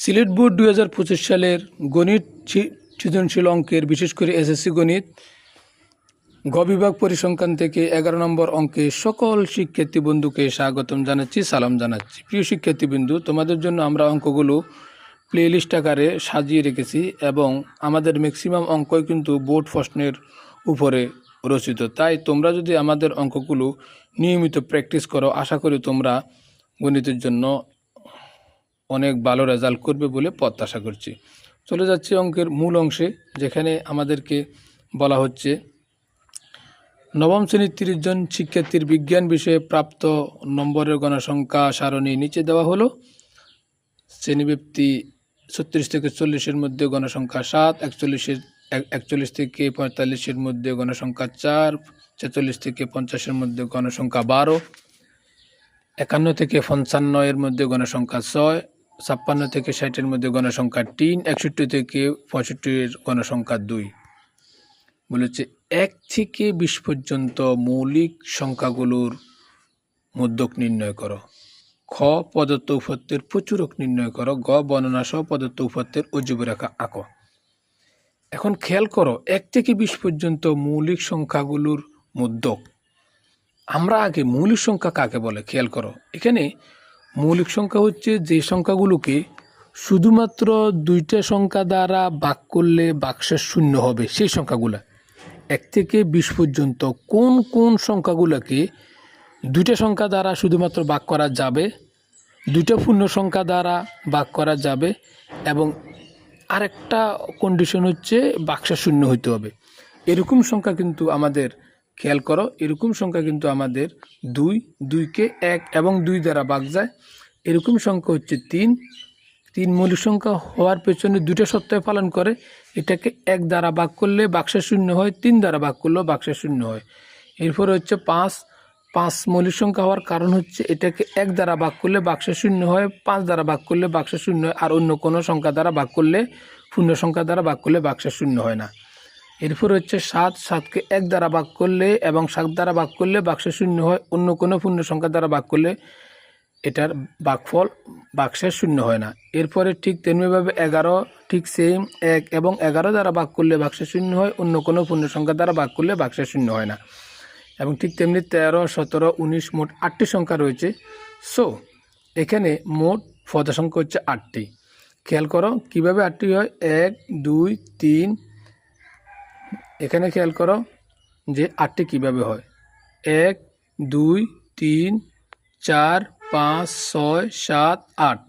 Sylhet board 2025 সালের গণিত সৃজনশীল অঙ্কের বিশেষ করে এসএসসি গণিত গ বিভাগ পরিসংখ্যান থেকে 11 নম্বর অঙ্কে সকল শিক্ষার্থী বন্ধুকে স্বাগতম জানাচ্ছি, সালাম জানাচ্ছি। প্রিয় শিক্ষার্থীবৃন্দু, তোমাদের জন্য আমরা অঙ্কগুলো প্লেলিস্ট আকারে সাজিয়ে রেখেছি এবং আমাদের ম্যাক্সিমাম অঙ্কই কিন্তু বোর্ড প্রশ্নের উপরে রচিত। তাই তোমরা যদি আমাদের অঙ্কগুলো নিয়মিত প্র্যাকটিস করো, আশা করি তোমরা গণিতের জন্য অনেক ভালো রেজাল্ট করবে বলে প্রত্যাশা করছি। চলে যাচ্ছি অঙ্কের মূল অংশে, যেখানে আমাদেরকে বলা হচ্ছে নবম শ্রেণীর 30 জন শিক্ষার্থীর বিজ্ঞান বিষয়ে প্রাপ্ত নম্বরের গণসংখ্যা সারণী নিচে দেওয়া হলো। শ্রেণীব্যাপ্তি 36 থেকে 40-এর মধ্যে গণসংখ্যা 7, 41 থেকে 45-এর মধ্যে গণসংখ্যা 4, 46 থেকে 50-এর মধ্যে গণসংখ্যা 12, 51 থেকে 55-এর মধ্যে গণসংখ্যা 6, 56 থেকে 60-এর মধ্যে গণসংখ্যা 3, 61 থেকে 65-এর গণসংখ্যা 2। বলেছে 1 থেকে 20 পর্যন্ত মৌলিক সংখ্যাগুলোর মধ্যক নির্ণয় করো। খ প্রদত্ত উপপাদ্যের প্রচুরক নির্ণয় করো। গ বর্ণনা সহ প্রদত্ত উপপাদ্যের অজীব রেখা আঁকো। এখন খেয়াল করো, 1 থেকে 20 পর্যন্ত মৌলিক সংখ্যাগুলোর মধ্যক। আমরা আগে মৌলিক সংখ্যা কাকে বলে খেয়াল করো। এখানে মৌলিক সংখ্যা হচ্ছে যে সংখ্যাগুলোকে শুধুমাত্র 2টা সংখ্যা দ্বারা ভাগ করলে ভাগশেষ শূন্য হবে, সেই সংখ্যাগুলো। 1 থেকে 20 পর্যন্ত কোন কোন সংখ্যাগুলোকে 2টা সংখ্যা দ্বারা শুধুমাত্র ভাগ করা যাবে, 2টা পূর্ণ সংখ্যা দ্বারা ভাগ করা যাবে, এবং আরেকটা কন্ডিশন হচ্ছে ভাগশেষ শূন্য হইতে হবে। এরকম সংখ্যা কিন্তু আমাদের খেয়াল করো, এরকম সংখ্যা কিন্তু আমাদের 2কে 1 এবং 2 দ্বারা ভাগ যায়। এরকম সংখ্যা হচ্ছে 3 মৌলিক সংখ্যা হওয়ার পেছনে 2টা শর্ত পালন করে। এটাকে 1 দ্বারা ভাগ করলে ভাগশেষ শূন্য হয়, 3 দ্বারা ভাগ করলেও ভাগশেষ শূন্য হয়। এরপরে হচ্ছে 5 মৌলিক সংখ্যা হওয়ার কারণ হচ্ছে এটাকে 1 দ্বারা ভাগ করলে ভাগশেষ শূন্য হয়, 5 দ্বারা ভাগ করলে ভাগশেষ শূন্য হয়, আর অন্য কোনো সংখ্যা দ্বারা ভাগ করলে, পূর্ণ সংখ্যা দ্বারা ভাগ করলে ভাগশেষ শূন্য হয় না। এরপর হচ্ছে 7কে 1 দ্বারা ভাগ করলে এবং 7 দ্বারা ভাগ করলে ভাগশেষ শূন্য হয়, অন্য কোনো পূর্ণ সংখ্যা দ্বারা ভাগ করলে এটার ভাগফল ভাগশেষ শূন্য হয় না। এরপরে ঠিক তেমনিভাবে 11 ঠিক সেম 1 এবং 11 দ্বারা ভাগ করলে ভাগশেষ শূন্য হয়, অন্য কোনো পূর্ণ সংখ্যা দ্বারা ভাগ করলে ভাগশেষ শূন্য হয় না। এবং ঠিক তেমনি 13, 17, 19 মোট 8টি সংখ্যা রয়েছে। সো এখানে মোট পদ সংখ্যা হচ্ছে 8টি। খেয়াল করো কিভাবে 8টি হয়। 1, 2, 3। এখানে খেয়াল করো যে 8টি কীভাবে হয়। 1, 2, 3, 4, 5, 6, 7, 8।